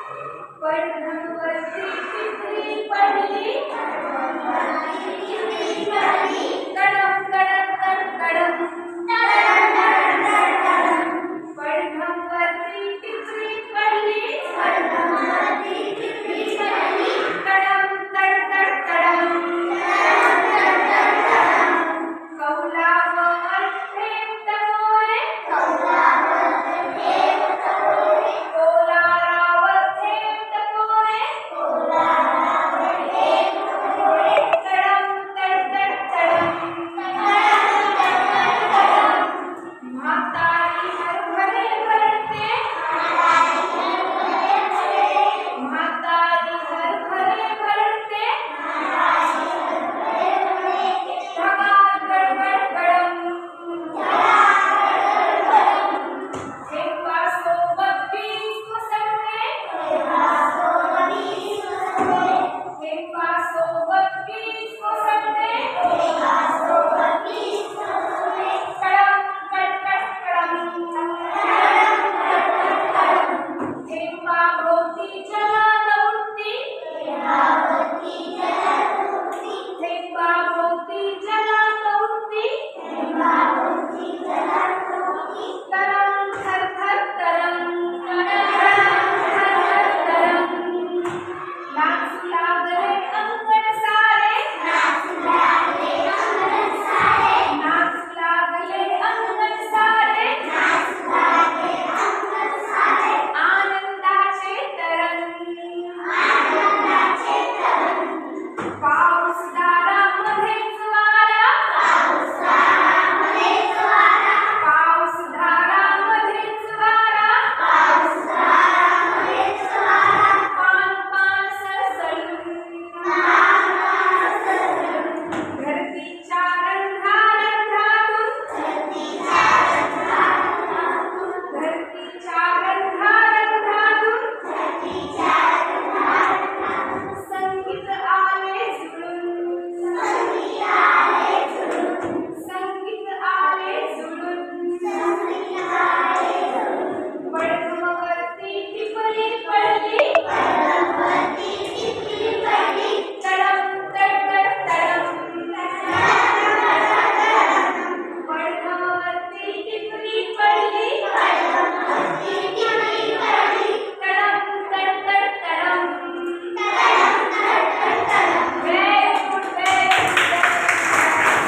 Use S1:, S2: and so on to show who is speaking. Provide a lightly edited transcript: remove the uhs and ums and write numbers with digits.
S1: पडघमवरती टिपरी पडली, तडम तडम तड तडम, पडघमवरती टिपरी पडली, तडम तड तड तडम, कौलावर थेंब टपोरे, कोलारावर थेंब टपोरे, तडम तड तड तडम, म्हातारी हरभरे भरते, म्हातारी हरभरे भरते, ढगा गडगड गडम, थेंबासोबत वीज कोसळते, थेंबासोबत वीज कोसळते, कडम कडकड कडम, थेंबाभोवती जग